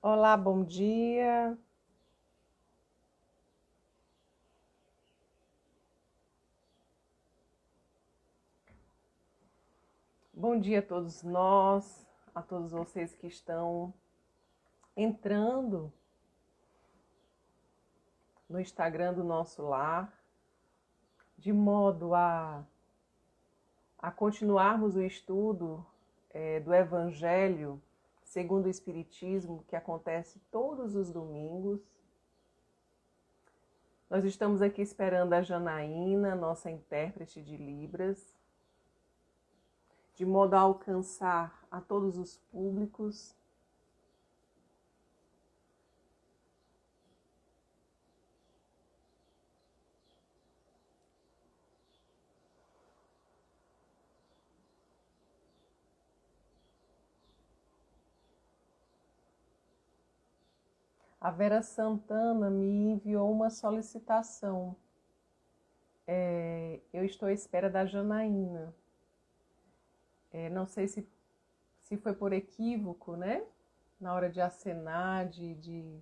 Olá, bom dia. Bom dia a todos nós, a todos vocês que estão entrando no Instagram do Nosso Lar, de modo a continuarmos o estudo do Evangelho segundo o Espiritismo, que acontece todos os domingos. Nós estamos aqui esperando a Janaína, nossa intérprete de Libras, de modo a alcançar a todos os públicos. A Vera Santana me enviou uma solicitação. Eu estou à espera da Janaína. Não sei se foi por equívoco, né? Na hora de acenar, de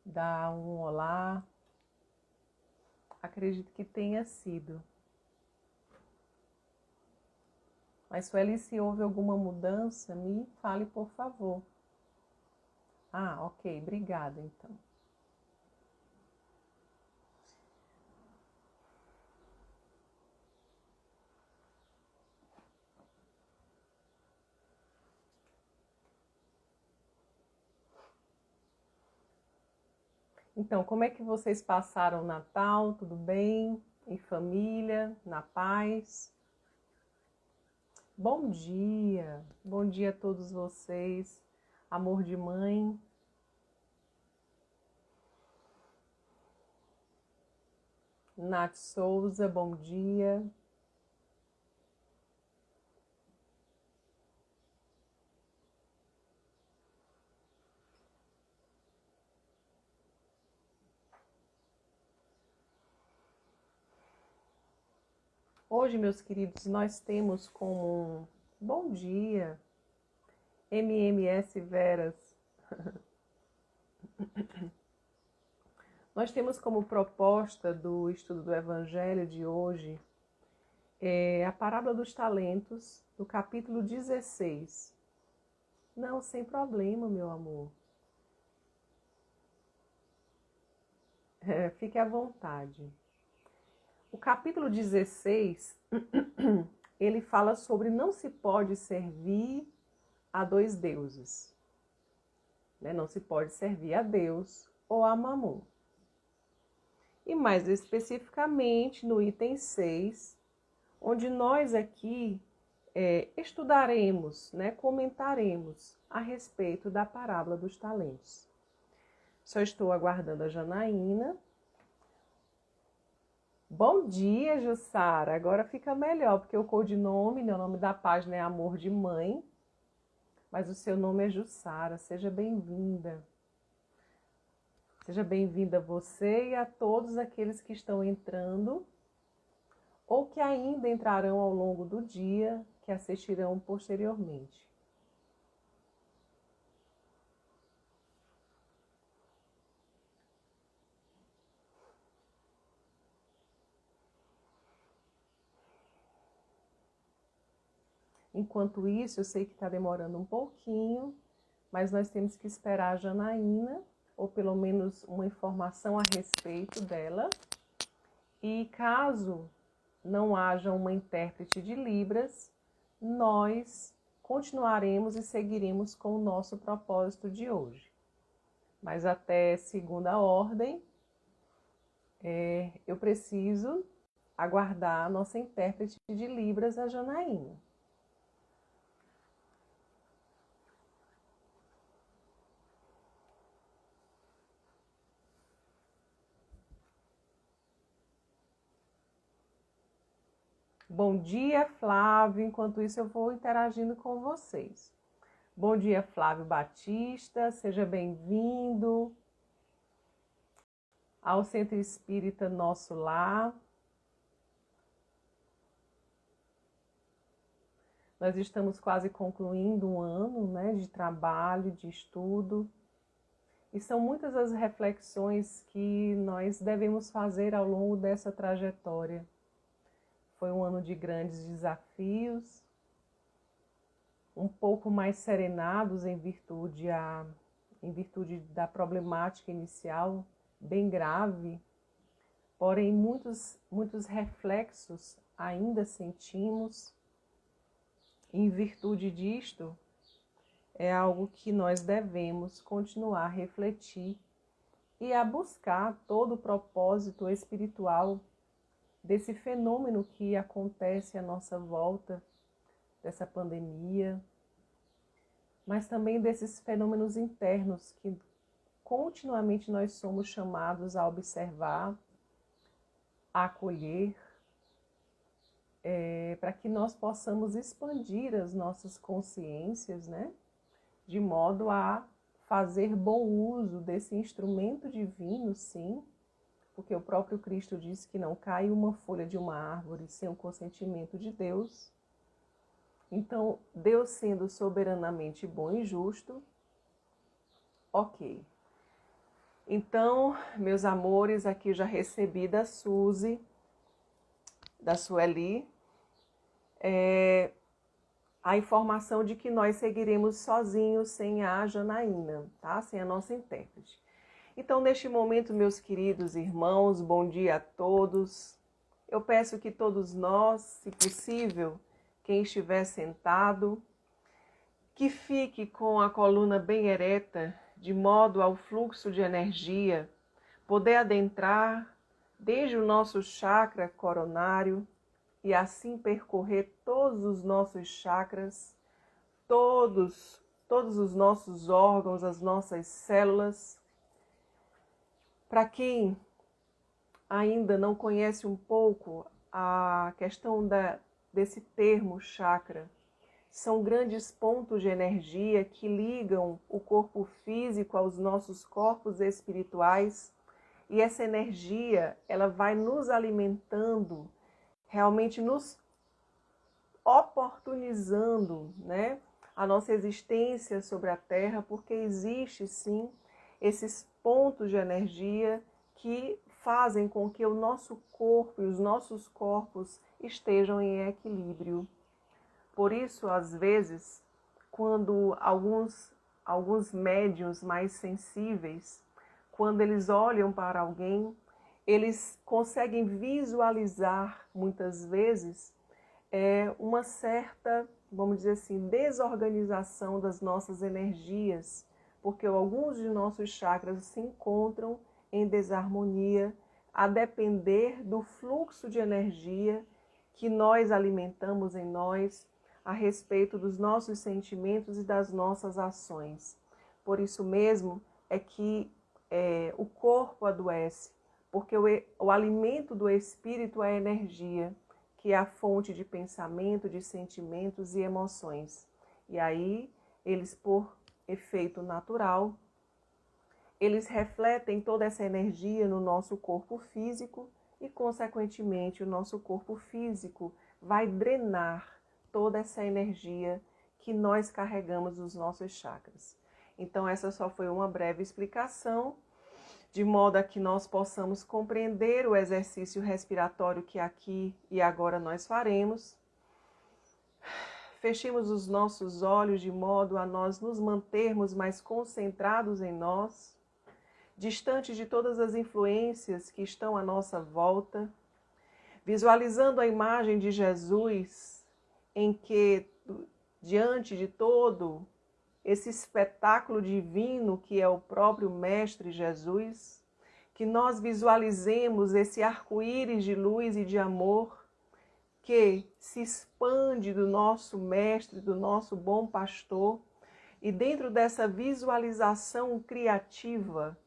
dar um olá. Acredito que tenha sido. Mas, Sueli, se houve alguma mudança, me fale, por favor. Ah, ok. Obrigada, então. Então, como é que vocês passaram o Natal? Tudo bem? Em família? Na paz? Bom dia a todos vocês, amor de mãe. Nath Souza, bom dia. Hoje, meus queridos, nós temos como bom dia, MMS Veras. Nós temos como proposta do estudo do Evangelho de hoje a parábola dos talentos, do capítulo 16. Não, sem problema, meu amor. Fique à vontade. O capítulo 16, ele fala sobre não se pode servir a dois deuses. Não se pode servir a Deus ou a Mamon. E mais especificamente no item 6, onde nós aqui estudaremos, comentaremos a respeito da parábola dos talentos. Só estou aguardando a Janaína. Bom dia, Jussara. Agora fica melhor, porque o codinome, o nome da página é Amor de Mãe, mas o seu nome é Jussara. Seja bem-vinda. Seja bem-vinda você e a todos aqueles que estão entrando ou que ainda entrarão ao longo do dia, que assistirão posteriormente. Enquanto isso, eu sei que está demorando um pouquinho, mas nós temos que esperar a Janaína, ou pelo menos uma informação a respeito dela. E caso não haja uma intérprete de Libras, nós continuaremos e seguiremos com o nosso propósito de hoje. Mas até segunda ordem, eu preciso aguardar a nossa intérprete de Libras, a Janaína. Bom dia, Flávio. Enquanto isso, eu vou interagindo com vocês. Bom dia, Flávio Batista. Seja bem-vindo ao Centro Espírita Nosso Lar. Nós estamos quase concluindo um ano, de trabalho, de estudo. E são muitas as reflexões que nós devemos fazer ao longo dessa trajetória. Foi um ano de grandes desafios, um pouco mais serenados em virtude da problemática inicial, bem grave, porém muitos reflexos ainda sentimos. Em virtude disto, é algo que nós devemos continuar a refletir e a buscar todo o propósito espiritual desse fenômeno que acontece à nossa volta, dessa pandemia, mas também desses fenômenos internos que continuamente nós somos chamados a observar, a acolher, para que nós possamos expandir as nossas consciências, né? De modo a fazer bom uso desse instrumento divino, sim, porque o próprio Cristo disse que não cai uma folha de uma árvore sem o consentimento de Deus. Então, Deus sendo soberanamente bom e justo, ok. Então, meus amores, aqui já recebi da Suzy, da Sueli, a informação de que nós seguiremos sozinhos sem a Janaína, tá? Sem a nossa intérprete. Então, neste momento, meus queridos irmãos, bom dia a todos. Eu peço que todos nós, se possível, quem estiver sentado, que fique com a coluna bem ereta, de modo ao fluxo de energia poder adentrar desde o nosso chakra coronário e assim percorrer todos os nossos chakras, todos os nossos órgãos, as nossas células. Para quem ainda não conhece um pouco a questão desse termo chakra, são grandes pontos de energia que ligam o corpo físico aos nossos corpos espirituais, e essa energia ela vai nos alimentando, realmente nos oportunizando, né, a nossa existência sobre a Terra, porque existe sim esses pontos de energia que fazem com que o nosso corpo e os nossos corpos estejam em equilíbrio. Por isso, às vezes, quando alguns médiuns mais sensíveis, quando eles olham para alguém, eles conseguem visualizar, muitas vezes, uma certa, vamos dizer assim, desorganização das nossas energias, porque alguns de nossos chakras se encontram em desarmonia, a depender do fluxo de energia que nós alimentamos em nós, a respeito dos nossos sentimentos e das nossas ações. Por isso mesmo é que o corpo adoece, porque o alimento do espírito é a energia, que é a fonte de pensamento, de sentimentos e emoções. E aí, eles, por efeito natural, eles refletem toda essa energia no nosso corpo físico e, consequentemente, o nosso corpo físico vai drenar toda essa energia que nós carregamos nos nossos chakras. Então, essa só foi uma breve explicação, de modo a que nós possamos compreender o exercício respiratório que aqui e agora nós faremos. Fechemos os nossos olhos de modo a nós nos mantermos mais concentrados em nós, distantes de todas as influências que estão à nossa volta, visualizando a imagem de Jesus, em que, diante de todo esse espetáculo divino que é o próprio Mestre Jesus, que nós visualizemos esse arco-íris de luz e de amor que se expande do nosso Mestre, do nosso bom pastor, e dentro dessa visualização criativa,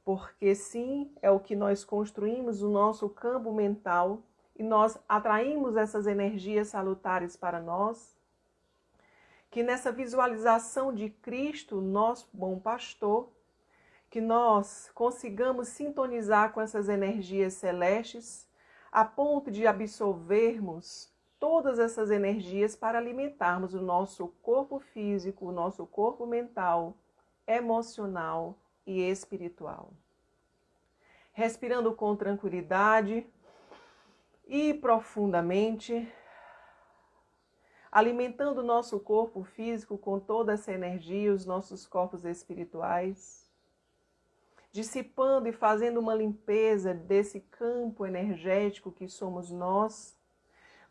porque sim, é o que nós construímos o nosso campo mental e nós atraímos essas energias salutares para nós, que nessa visualização de Cristo, nosso bom pastor, que nós consigamos sintonizar com essas energias celestes, a ponto de absorvermos todas essas energias para alimentarmos o nosso corpo físico, o nosso corpo mental, emocional e espiritual. Respirando com tranquilidade e profundamente, alimentando o nosso corpo físico com toda essa energia, os nossos corpos espirituais, dissipando e fazendo uma limpeza desse campo energético que somos nós,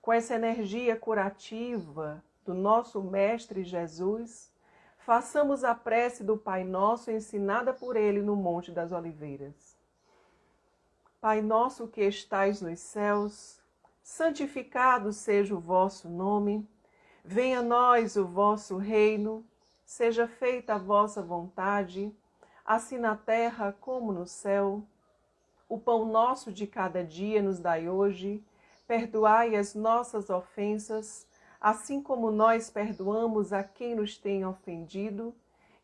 com essa energia curativa do nosso Mestre Jesus, façamos a prece do Pai Nosso ensinada por Ele no Monte das Oliveiras. Pai nosso que estais nos céus, santificado seja o vosso nome, venha a nós o vosso reino, seja feita a vossa vontade, assim na terra como no céu. O pão nosso de cada dia nos dai hoje, perdoai as nossas ofensas, assim como nós perdoamos a quem nos tem ofendido,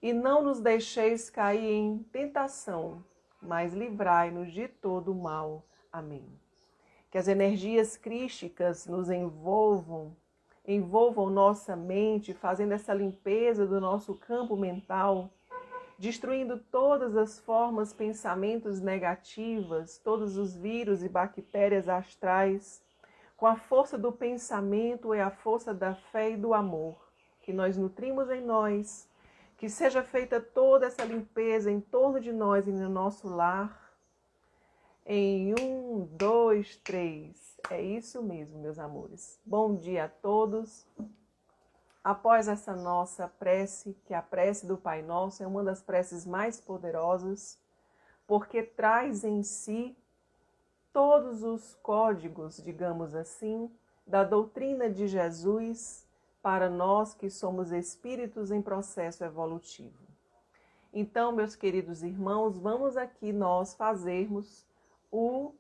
e não nos deixeis cair em tentação, mas livrai-nos de todo o mal. Amém. Que as energias crísticas nos envolvam nossa mente, fazendo essa limpeza do nosso campo mental, destruindo todas as formas, pensamentos negativas, todos os vírus e bactérias astrais, com a força do pensamento e a força da fé e do amor que nós nutrimos em nós, que seja feita toda essa limpeza em torno de nós e no nosso lar. Em 1, 2, 3. É isso mesmo, meus amores. Bom dia a todos. Após essa nossa prece, que é a prece do Pai Nosso, é uma das preces mais poderosas, porque traz em si todos os códigos, digamos assim, da doutrina de Jesus para nós que somos espíritos em processo evolutivo. Então, meus queridos irmãos, vamos aqui nós fazermos o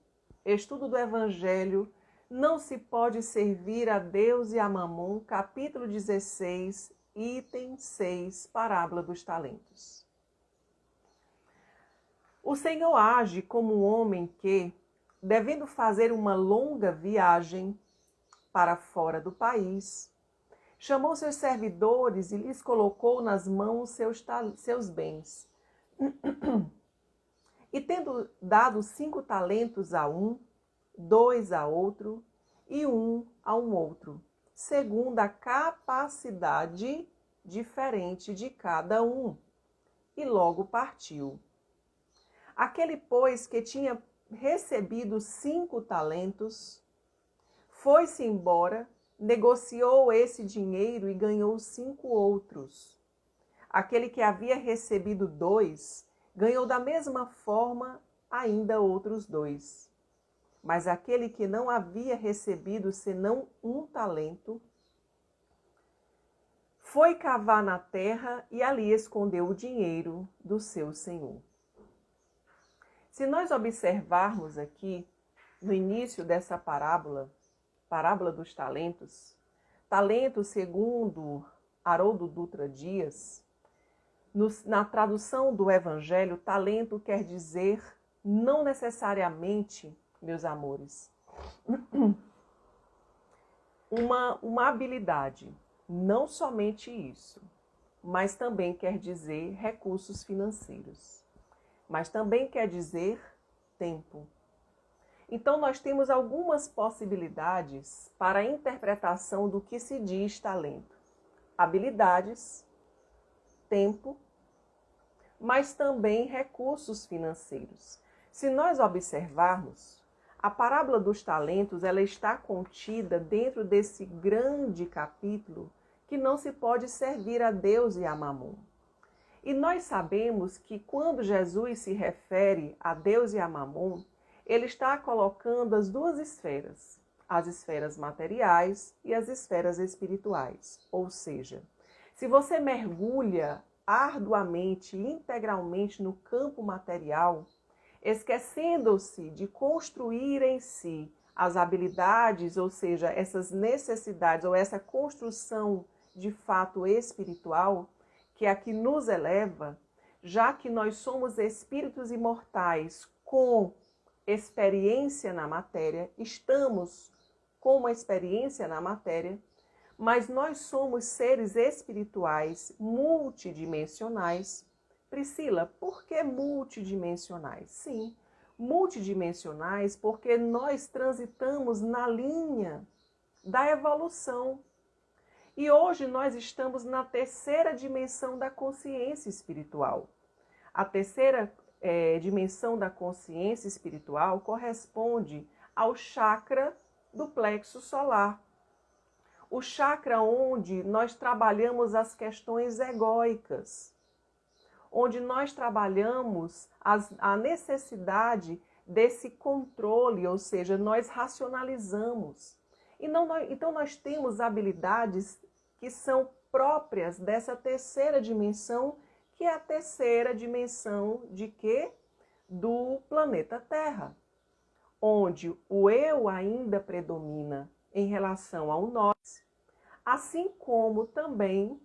estudo do Evangelho. Não se pode servir a Deus e a Mamon, capítulo 16, item 6, parábola dos talentos. O Senhor age como um homem que, devendo fazer uma longa viagem para fora do país, chamou seus servidores e lhes colocou nas mãos seus bens. E tendo dado 5 talentos a um, 2 a outro e 1 a um outro, segundo a capacidade diferente de cada um, e logo partiu. Aquele, pois, que tinha recebido 5 talentos, foi-se embora, negociou esse dinheiro e ganhou 5 outros. Aquele que havia recebido 2, ganhou da mesma forma ainda outros 2. Mas aquele que não havia recebido senão 1 talento, foi cavar na terra e ali escondeu o dinheiro do seu senhor. Se nós observarmos aqui, no início dessa parábola dos talentos, talento segundo Haroldo Dutra Dias, na tradução do Evangelho, talento quer dizer não necessariamente, meus amores, uma habilidade, não somente isso, mas também quer dizer recursos financeiros, mas também quer dizer tempo. Então, nós temos algumas possibilidades para a interpretação do que se diz talento. Habilidades, tempo, mas também recursos financeiros. Se nós observarmos, a parábola dos talentos, ela está contida dentro desse grande capítulo que não se pode servir a Deus e a Mamon. E nós sabemos que quando Jesus se refere a Deus e a Mamon, ele está colocando as duas esferas, as esferas materiais e as esferas espirituais. Ou seja, se você mergulha arduamente, integralmente no campo material, esquecendo-se de construir em si as habilidades, ou seja, essas necessidades ou essa construção de fato espiritual, que é a que nos eleva, já que nós somos espíritos imortais com experiência na matéria, estamos com uma experiência na matéria, mas nós somos seres espirituais multidimensionais Priscila, por que multidimensionais? Sim, multidimensionais porque nós transitamos na linha da evolução. E hoje nós estamos na terceira dimensão da consciência espiritual. A terceira dimensão da consciência espiritual corresponde ao chakra do plexo solar. O chakra onde nós trabalhamos as questões egóicas, onde nós trabalhamos a necessidade desse controle, ou seja, nós racionalizamos. Então nós temos habilidades que são próprias dessa terceira dimensão, que é a terceira dimensão de quê? Do planeta Terra, onde o eu ainda predomina em relação ao nós, assim como também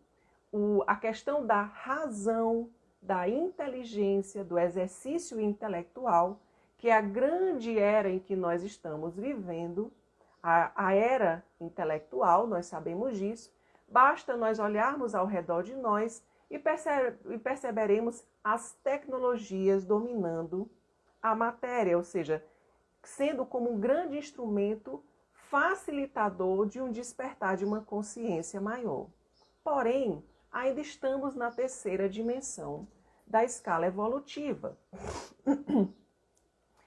a questão da razão, da inteligência, do exercício intelectual, que é a grande era em que nós estamos vivendo, a era intelectual, nós sabemos disso, basta nós olharmos ao redor de nós e perceberemos as tecnologias dominando a matéria, ou seja, sendo como um grande instrumento facilitador de um despertar de uma consciência maior. Porém, ainda estamos na terceira dimensão da escala evolutiva.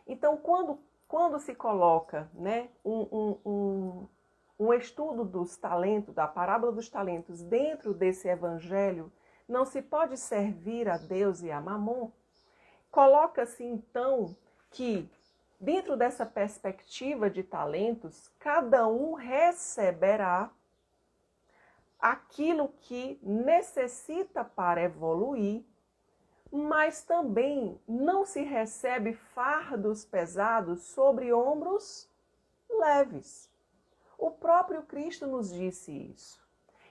Então, quando se coloca, né, um estudo dos talentos, da parábola dos talentos dentro desse evangelho, não se pode servir a Deus e a Mamon, coloca-se então que dentro dessa perspectiva de talentos, cada um receberá aquilo que necessita para evoluir, mas também não se recebe fardos pesados sobre ombros leves. O próprio Cristo nos disse isso.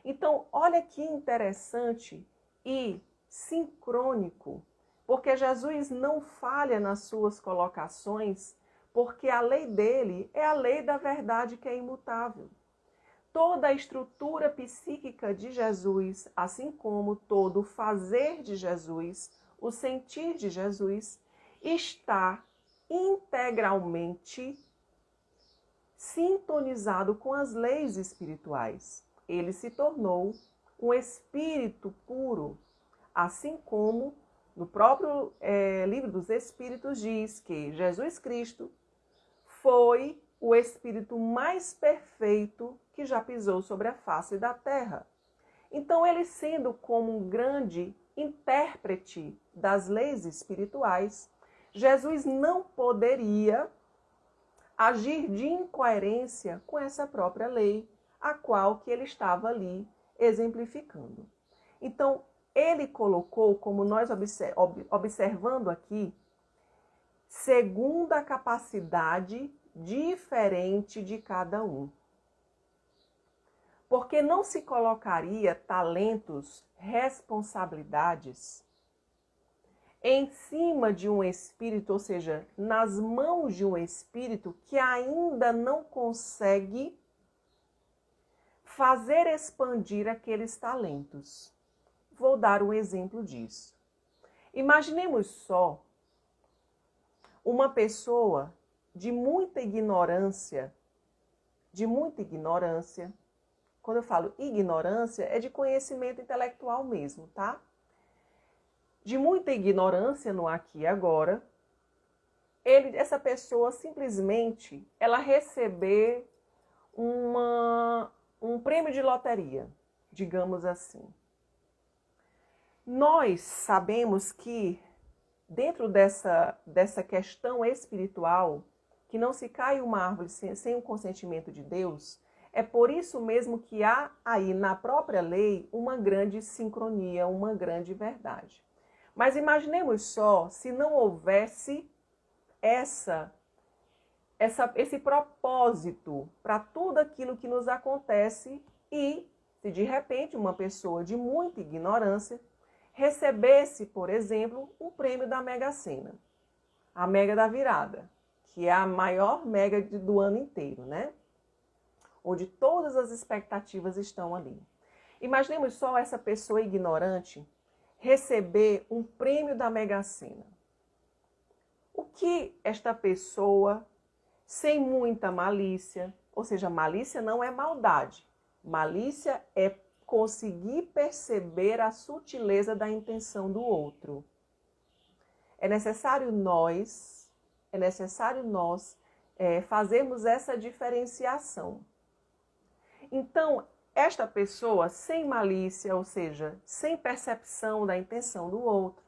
Então, olha que interessante e sincrônico, porque Jesus não falha nas suas colocações, porque a lei dele é a lei da verdade que é imutável. Toda a estrutura psíquica de Jesus, assim como todo o fazer de Jesus, o sentir de Jesus, está integralmente sintonizado com as leis espirituais. Ele se tornou um espírito puro, assim como no próprio livro dos Espíritos diz que Jesus Cristo foi o espírito mais perfeito que já pisou sobre a face da terra. Então, ele sendo como um grande intérprete das leis espirituais, Jesus não poderia agir de incoerência com essa própria lei, a qual que ele estava ali exemplificando. Então, ele colocou, como nós observando aqui, segundo a capacidade diferente de cada um. Porque não se colocaria talentos, responsabilidades em cima de um espírito, ou seja, nas mãos de um espírito que ainda não consegue fazer expandir aqueles talentos. Vou dar um exemplo disso. Imaginemos só uma pessoa de muita ignorância, quando eu falo ignorância, é de conhecimento intelectual mesmo, tá? De muita ignorância no aqui e agora, essa pessoa simplesmente, ela receber um prêmio de loteria, digamos assim. Nós sabemos que dentro dessa questão espiritual, que não se cai uma árvore sem o consentimento de Deus, é por isso mesmo que há aí na própria lei uma grande sincronia, uma grande verdade. Mas imaginemos só se não houvesse esse propósito para tudo aquilo que nos acontece e se de repente uma pessoa de muita ignorância recebesse, por exemplo, um prêmio da Mega Sena, a Mega da Virada, que é a maior mega do ano inteiro, né? Onde todas as expectativas estão ali. Imaginemos só essa pessoa ignorante receber um prêmio da Mega Sena. O que esta pessoa, sem muita malícia, ou seja, malícia não é maldade, malícia é conseguir perceber a sutileza da intenção do outro. É necessário nós fazermos essa diferenciação. Então, esta pessoa sem malícia, ou seja, sem percepção da intenção do outro,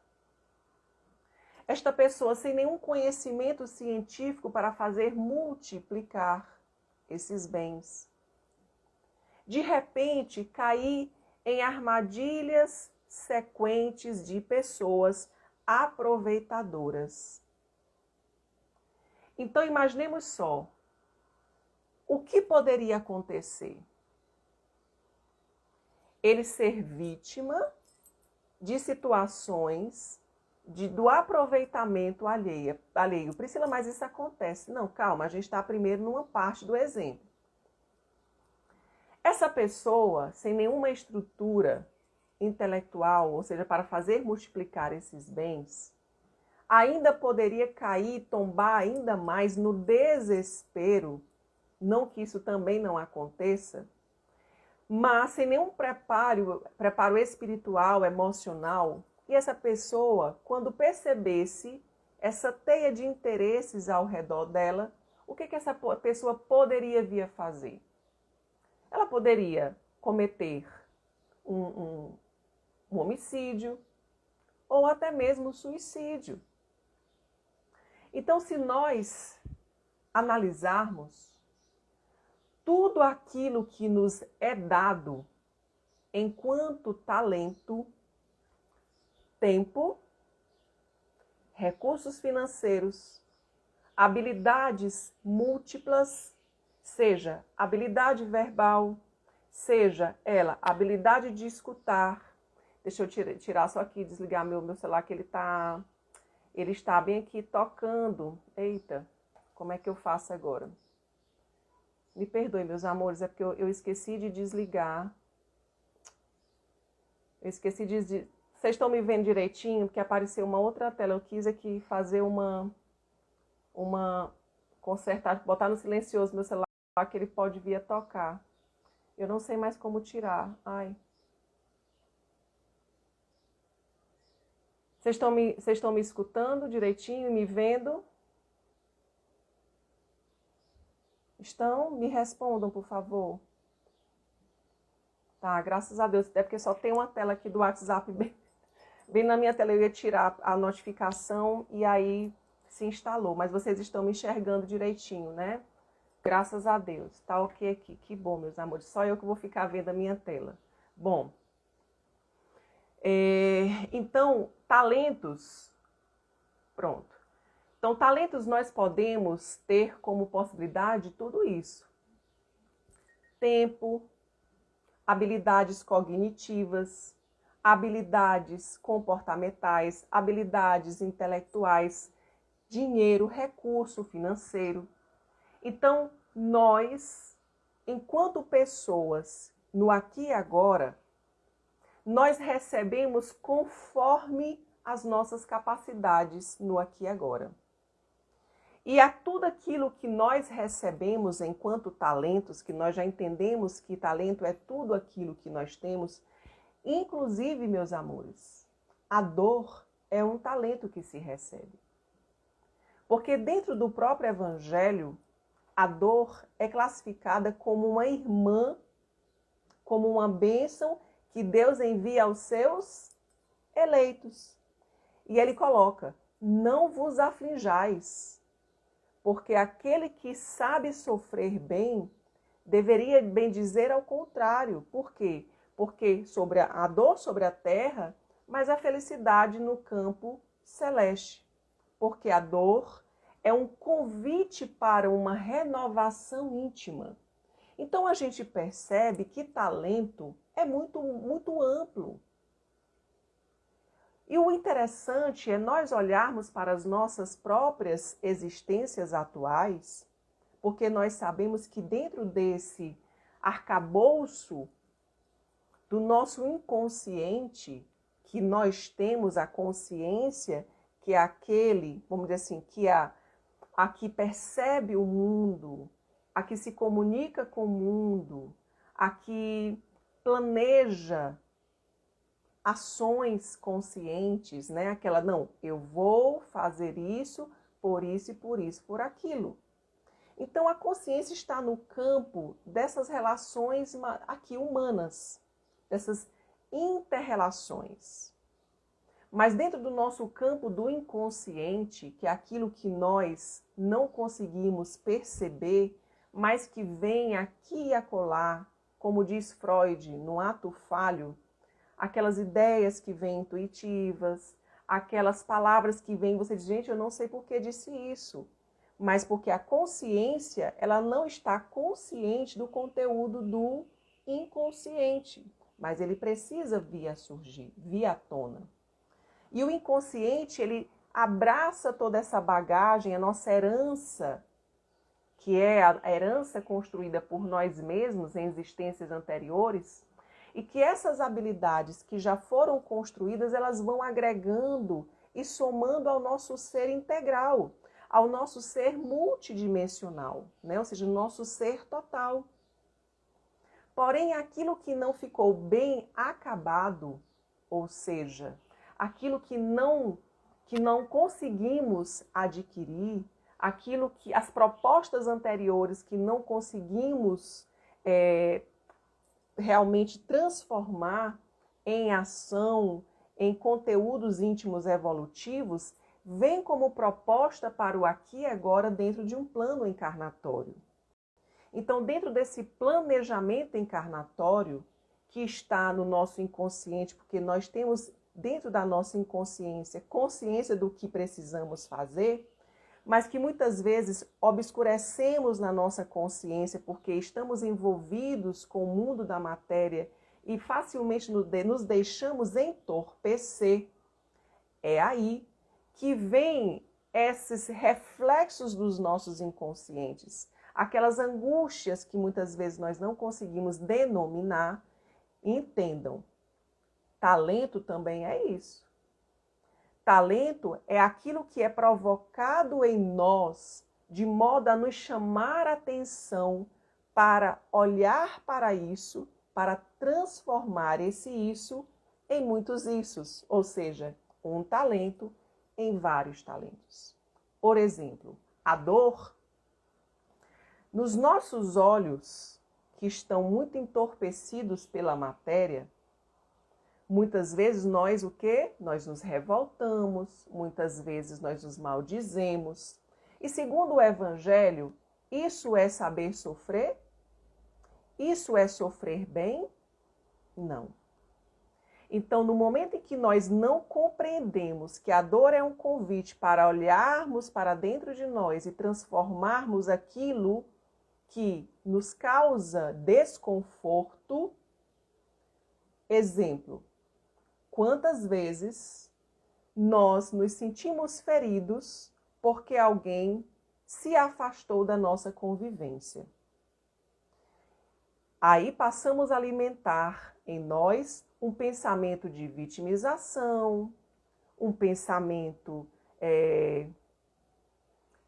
esta pessoa sem nenhum conhecimento científico para fazer multiplicar esses bens, de repente cair em armadilhas sequentes de pessoas aproveitadoras. Então imaginemos só, o que poderia acontecer? Ele ser vítima de situações do aproveitamento alheio. Priscila, mas isso acontece. Não, calma, a gente está primeiro numa parte do exemplo. Essa pessoa, sem nenhuma estrutura intelectual, ou seja, para fazer multiplicar esses bens, ainda poderia cair, tombar ainda mais no desespero, não que isso também não aconteça, mas sem nenhum preparo espiritual, emocional, e essa pessoa, quando percebesse essa teia de interesses ao redor dela, o que essa pessoa poderia vir a fazer? Ela poderia cometer um homicídio ou até mesmo suicídio. Então, se nós analisarmos tudo aquilo que nos é dado enquanto talento, tempo, recursos financeiros, habilidades múltiplas, seja habilidade verbal, seja ela habilidade de escutar. Deixa eu tirar só aqui, desligar meu celular, que ele está bem aqui tocando. Eita, como é que eu faço agora? Me perdoe, meus amores, é porque eu esqueci de desligar. Eu esqueci de... Vocês estão me vendo direitinho? Porque apareceu uma outra tela. Eu quis aqui fazer uma consertar, botar no silencioso meu celular, que ele pode vir a tocar. Eu não sei mais como tirar. Ai. Vocês estão me escutando direitinho, me vendo? Estão? Me respondam, por favor. Tá, graças a Deus. Até porque só tem uma tela aqui do WhatsApp bem na minha tela. Eu ia tirar a notificação e aí se instalou. Mas vocês estão me enxergando direitinho, né? Graças a Deus. Tá ok aqui. Que bom, meus amores. Só eu que vou ficar vendo a minha tela. Bom. Então, talentos. Pronto. Então, talentos nós podemos ter como possibilidade tudo isso. Tempo, habilidades cognitivas, habilidades comportamentais, habilidades intelectuais, dinheiro, recurso financeiro. Então, nós, enquanto pessoas, no aqui e agora, nós recebemos conforme as nossas capacidades no aqui e agora. E a tudo aquilo que nós recebemos enquanto talentos, que nós já entendemos que talento é tudo aquilo que nós temos, inclusive, meus amores, a dor é um talento que se recebe. Porque dentro do próprio Evangelho, a dor é classificada como uma irmã, como uma bênção que Deus envia aos seus eleitos. E ele coloca, não vos aflinjais, porque aquele que sabe sofrer bem, deveria bem dizer ao contrário. Por quê? Porque sobre a dor sobre a terra, mas a felicidade no campo celeste. Porque a dor é um convite para uma renovação íntima. Então a gente percebe que talento é muito, muito amplo. E o interessante é nós olharmos para as nossas próprias existências atuais, porque nós sabemos que dentro desse arcabouço do nosso inconsciente, que nós temos a consciência que é aquele, vamos dizer assim, que é a que percebe o mundo, a que se comunica com o mundo, a que planeja ações conscientes, né? Aquela, não, eu vou fazer isso e por isso, por aquilo. Então, a consciência está no campo dessas relações aqui humanas, dessas inter-relações. Mas dentro do nosso campo do inconsciente, que é aquilo que nós não conseguimos perceber, mas que vem aqui e acolá, como diz Freud, no ato falho, aquelas ideias que vêm intuitivas, aquelas palavras que vêm, você diz, gente, eu não sei por que disse isso. Mas porque a consciência, ela não está consciente do conteúdo do inconsciente. Mas ele precisa vir a surgir, vir à tona. E o inconsciente, ele abraça toda essa bagagem, a nossa herança, que é a herança construída por nós mesmos em existências anteriores, e que essas habilidades que já foram construídas, elas vão agregando e somando ao nosso ser integral, ao nosso ser multidimensional, né? Ou seja, o nosso ser total. Porém, aquilo que não ficou bem acabado, ou seja, aquilo que não conseguimos adquirir, aquilo que as propostas anteriores que não conseguimos realmente transformar em ação, em conteúdos íntimos evolutivos, vem como proposta para o aqui e agora dentro de um plano encarnatório. Então, dentro desse planejamento encarnatório que está no nosso inconsciente, porque nós temos dentro da nossa inconsciência consciência do que precisamos fazer, mas que muitas vezes obscurecemos na nossa consciência porque estamos envolvidos com o mundo da matéria e facilmente nos deixamos entorpecer. É aí que vem esses reflexos dos nossos inconscientes, aquelas angústias que muitas vezes nós não conseguimos denominar. Entendam, talento também é isso. Talento é aquilo que é provocado em nós de modo a nos chamar a atenção para olhar para isso, para transformar esse isso em muitos issos, ou seja, um talento em vários talentos. Por exemplo, a dor. Nos nossos olhos, que estão muito entorpecidos pela matéria, muitas vezes nós o quê? Nós nos revoltamos, muitas vezes nós nos maldizemos. E segundo o Evangelho, isso é saber sofrer? Isso é sofrer bem? Não. Então, no momento em que nós não compreendemos que a dor é um convite para olharmos para dentro de nós e transformarmos aquilo que nos causa desconforto, exemplo, quantas vezes nós nos sentimos feridos porque alguém se afastou da nossa convivência? Aí passamos a alimentar em nós um pensamento de vitimização, um pensamento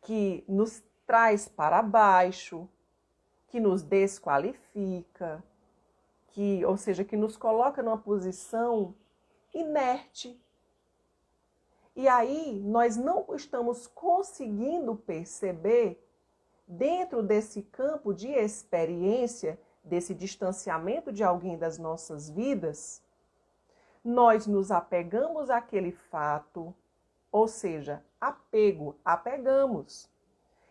que nos traz para baixo, que nos desqualifica, ou seja, que nos coloca numa posição inerte. E aí nós não estamos conseguindo perceber, dentro desse campo de experiência, desse distanciamento de alguém das nossas vidas, nós nos apegamos àquele fato, ou seja, apegamos.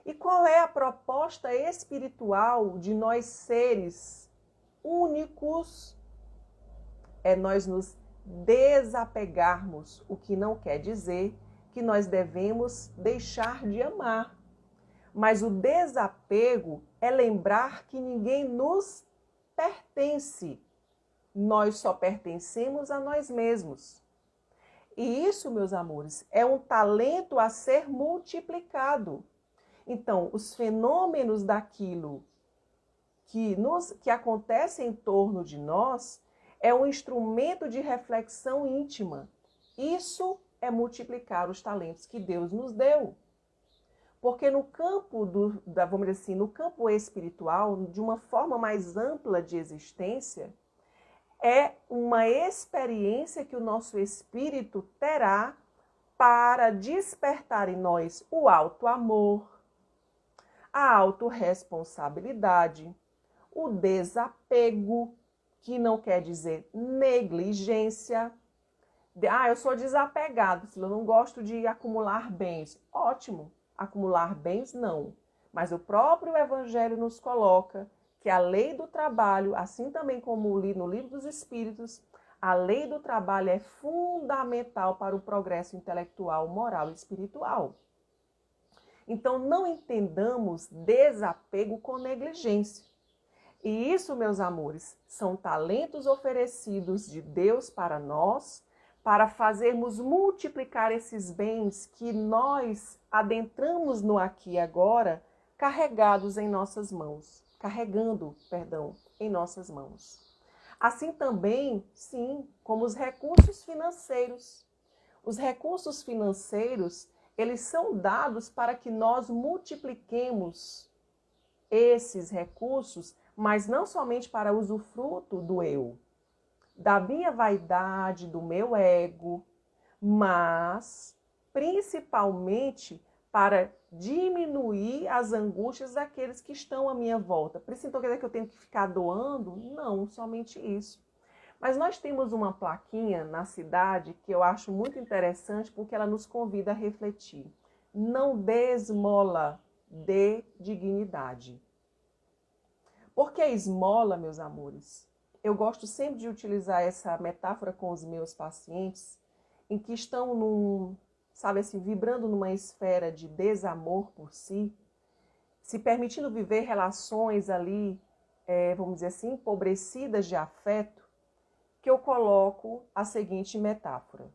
E qual é a proposta espiritual de nós seres únicos? É nós nos desapegarmos, o que não quer dizer que nós devemos deixar de amar. Mas o desapego é lembrar que ninguém nos pertence. Nós só pertencemos a nós mesmos. E isso, meus amores, é um talento a ser multiplicado. Então, os fenômenos daquilo que acontece em torno de nós, É um instrumento de reflexão íntima. Isso é multiplicar os talentos que Deus nos deu. Porque no campo vamos dizer assim, no campo espiritual, de uma forma mais ampla de existência, é uma experiência que o nosso espírito terá para despertar em nós o alto amor, a autorresponsabilidade, o desapego, que não quer dizer negligência. Eu sou desapegado, eu não gosto de acumular bens. Ótimo, acumular bens não. Mas o próprio Evangelho nos coloca que a lei do trabalho, assim também como li no Livro dos Espíritos, a lei do trabalho é fundamental para o progresso intelectual, moral e espiritual. Então, não entendamos desapego com negligência. E isso, meus amores, são talentos oferecidos de Deus para nós, para fazermos multiplicar esses bens que nós adentramos no aqui e agora, carregando, em nossas mãos. Assim também, sim, como os recursos financeiros. Os recursos financeiros, eles são dados para que nós multipliquemos esses recursos, mas não somente para usufruto do eu, da minha vaidade, do meu ego, mas principalmente para diminuir as angústias daqueles que estão à minha volta. Por isso, então, quer dizer que eu tenho que ficar doando? Não, somente isso. Mas nós temos uma plaquinha na cidade que eu acho muito interessante porque ela nos convida a refletir. Não dê esmola, dê dignidade. Por que esmola, meus amores? Eu gosto sempre de utilizar essa metáfora com os meus pacientes, em que estão vibrando numa esfera de desamor por si, se permitindo viver relações ali, vamos dizer assim, empobrecidas de afeto, que eu coloco a seguinte metáfora.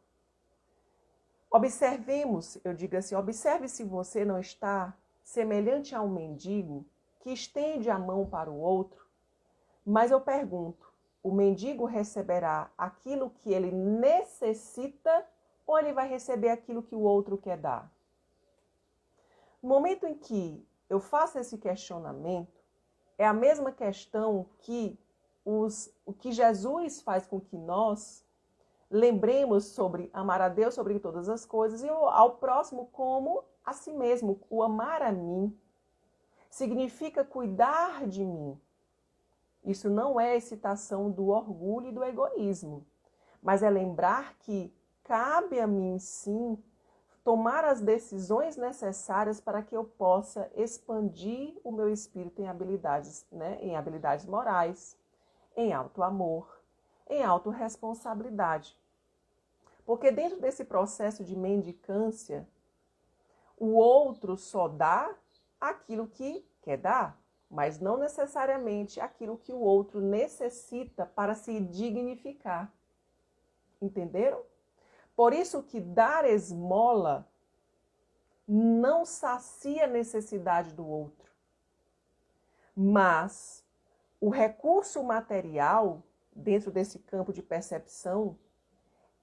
Observemos, eu digo assim, observe se você não está semelhante a um mendigo que estende a mão para o outro, mas eu pergunto, o mendigo receberá aquilo que ele necessita ou ele vai receber aquilo que o outro quer dar? No momento em que eu faço esse questionamento, é a mesma questão que o que Jesus faz com que nós lembremos sobre amar a Deus sobre todas as coisas e ao próximo como a si mesmo. O amar a mim significa cuidar de mim. Isso não é excitação do orgulho e do egoísmo, mas é lembrar que cabe a mim, sim, tomar as decisões necessárias para que eu possa expandir o meu espírito em habilidades, em habilidades morais, em auto-amor, em autorresponsabilidade. Porque dentro desse processo de mendicância, o outro só dá aquilo que quer dar, mas não necessariamente aquilo que o outro necessita para se dignificar. Entenderam? Por isso que dar esmola não sacia a necessidade do outro. Mas o recurso material, dentro desse campo de percepção,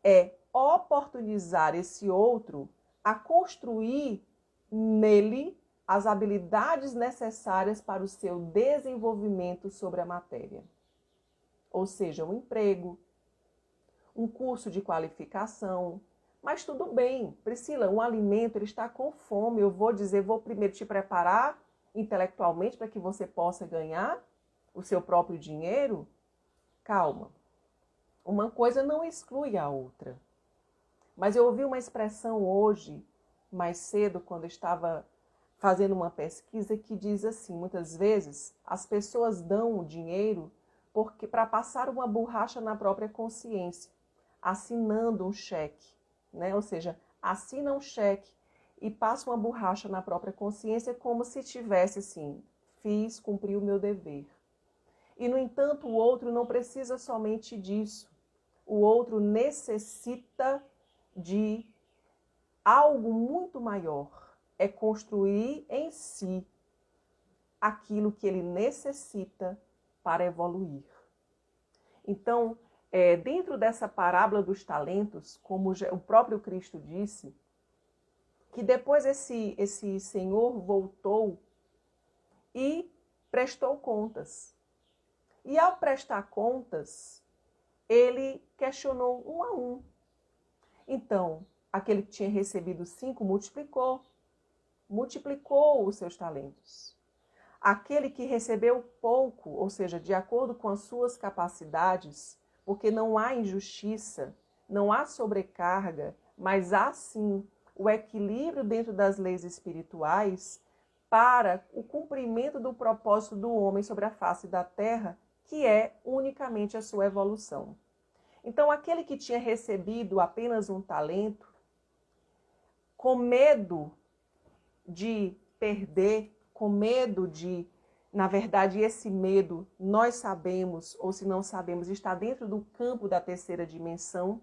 é oportunizar esse outro a construir nele as habilidades necessárias para o seu desenvolvimento sobre a matéria. Ou seja, um emprego, um curso de qualificação. Mas tudo bem, Priscila, um alimento, ele está com fome, eu vou primeiro te preparar intelectualmente para que você possa ganhar o seu próprio dinheiro? Calma. Uma coisa não exclui a outra. Mas eu ouvi uma expressão hoje, mais cedo, quando eu estava fazendo uma pesquisa, que diz assim, muitas vezes as pessoas dão o dinheiro para passar uma borracha na própria consciência, assinando um cheque, Ou seja, assina um cheque e passa uma borracha na própria consciência como se tivesse assim, cumpri o meu dever. E, no entanto, o outro não precisa somente disso. O outro necessita de algo muito maior. É construir em si aquilo que ele necessita para evoluir. Então, dentro dessa parábola dos talentos, como o próprio Cristo disse, que depois esse senhor voltou e prestou contas. E ao prestar contas, ele questionou um a um. Então, aquele que tinha recebido 5 multiplicou os seus talentos. Aquele que recebeu pouco, ou seja, de acordo com as suas capacidades, porque não há injustiça, não há sobrecarga, mas há sim o equilíbrio dentro das leis espirituais para o cumprimento do propósito do homem sobre a face da terra, que é unicamente a sua evolução. Então, aquele que tinha recebido apenas um talento, com medo de perder, com medo de, na verdade, esse medo, nós sabemos, ou se não sabemos, está dentro do campo da terceira dimensão,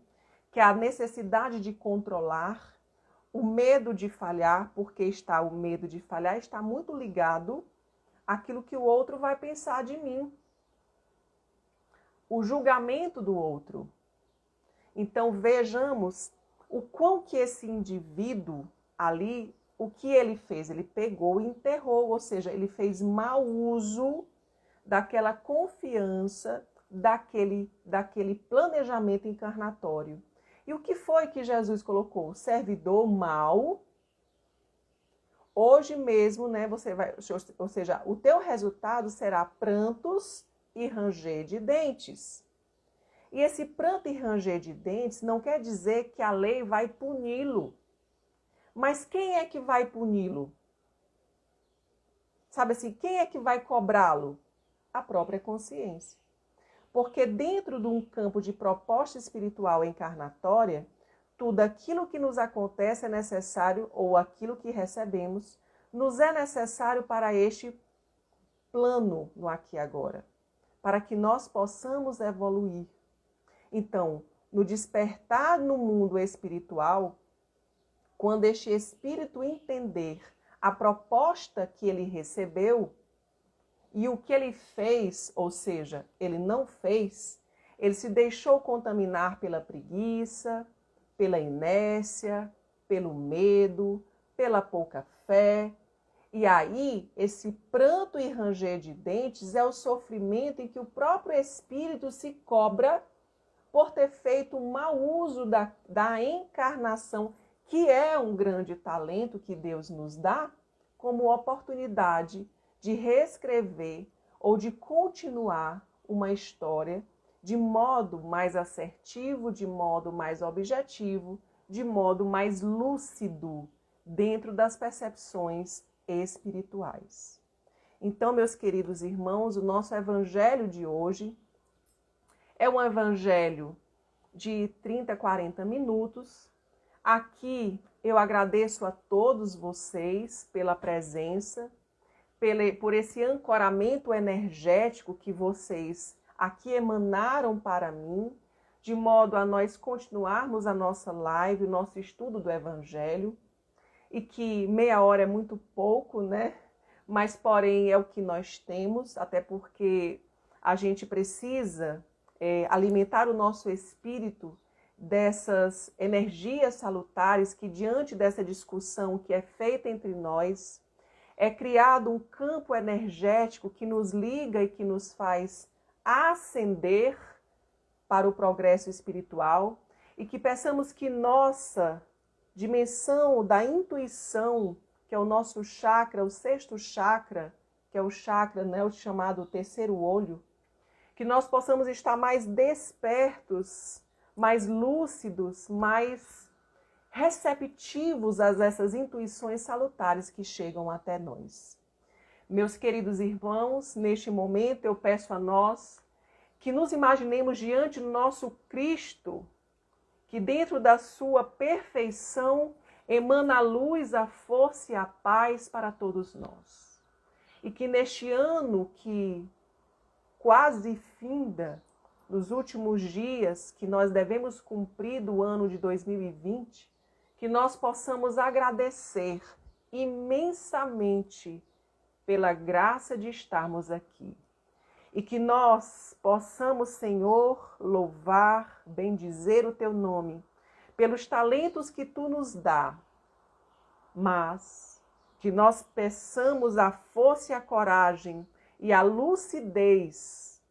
que é a necessidade de controlar, o medo de falhar, porque o medo de falhar está muito ligado àquilo que o outro vai pensar de mim. O julgamento do outro. Então, vejamos o quão que esse indivíduo ali, o que ele fez? Ele pegou e enterrou, ou seja, ele fez mau uso daquela confiança, daquele planejamento encarnatório. E o que foi que Jesus colocou? Servidor mau. Hoje mesmo, né, você vai, ou seja, o teu resultado será prantos e ranger de dentes. E esse pranto e ranger de dentes não quer dizer que a lei vai puni-lo. Mas quem é que vai puni-lo? Sabe assim, quem é que vai cobrá-lo? A própria consciência. Porque dentro de um campo de proposta espiritual encarnatória, tudo aquilo que nos acontece é necessário, ou aquilo que recebemos, nos é necessário para este plano no aqui e agora, para que nós possamos evoluir. Então, no despertar no mundo espiritual, quando este espírito entender a proposta que ele recebeu e o que ele fez, ou seja, ele não fez, ele se deixou contaminar pela preguiça, pela inércia, pelo medo, pela pouca fé. E aí, esse pranto e ranger de dentes é o sofrimento em que o próprio espírito se cobra por ter feito um mau uso da encarnação, que é um grande talento que Deus nos dá, como oportunidade de reescrever ou de continuar uma história de modo mais assertivo, de modo mais objetivo, de modo mais lúcido, dentro das percepções espirituais. Então, meus queridos irmãos, o nosso evangelho de hoje é um evangelho de 30 a 40 minutos. Aqui eu agradeço a todos vocês pela presença, por esse ancoramento energético que vocês aqui emanaram para mim, de modo a nós continuarmos a nossa live, o nosso estudo do Evangelho, e que meia hora é muito pouco, né? Mas, porém, é o que nós temos, até porque a gente precisa alimentar o nosso espírito dessas energias salutares que, diante dessa discussão que é feita entre nós, é criado um campo energético que nos liga e que nos faz ascender para o progresso espiritual e que peçamos que nossa dimensão da intuição, que é o nosso chakra, o sexto chakra, que é o chakra, né, o chamado terceiro olho, que nós possamos estar mais despertos, mais lúcidos, mais receptivos a essas intuições salutares que chegam até nós. Meus queridos irmãos, neste momento eu peço a nós que nos imaginemos diante do nosso Cristo, que dentro da sua perfeição emana a luz, a força e a paz para todos nós. E que neste ano que quase finda, nos últimos dias que nós devemos cumprir do ano de 2020, que nós possamos agradecer imensamente pela graça de estarmos aqui. e que nós possamos, Senhor, louvar, bendizer o teu nome pelos talentos que tu nos dá, mas que nós peçamos a força e a coragem e a lucidez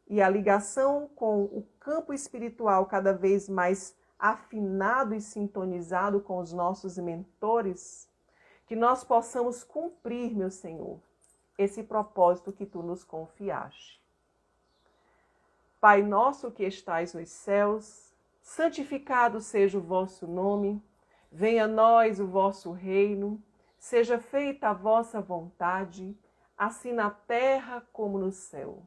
e a ligação com o campo espiritual cada vez mais afinado e sintonizado com os nossos mentores, que nós possamos cumprir, meu Senhor, esse propósito que tu nos confiaste. Pai nosso que estais nos céus, santificado seja o vosso nome, venha a nós o vosso reino, seja feita a vossa vontade, assim na terra como no céu.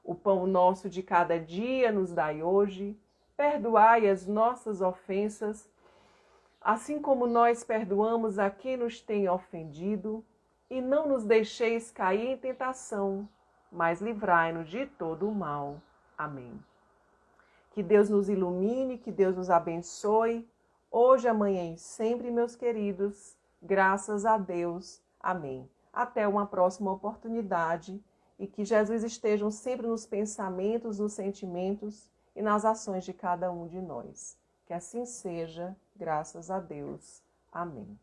O pão nosso de cada dia nos dai hoje, perdoai as nossas ofensas, assim como nós perdoamos a quem nos tem ofendido, e não nos deixeis cair em tentação, mas livrai-nos de todo o mal. Amém. Que Deus nos ilumine, que Deus nos abençoe, hoje, amanhã e sempre, meus queridos. Graças a Deus. Amém. Até uma próxima oportunidade e que Jesus esteja sempre nos pensamentos, nos sentimentos e nas ações de cada um de nós. Que assim seja, graças a Deus. Amém.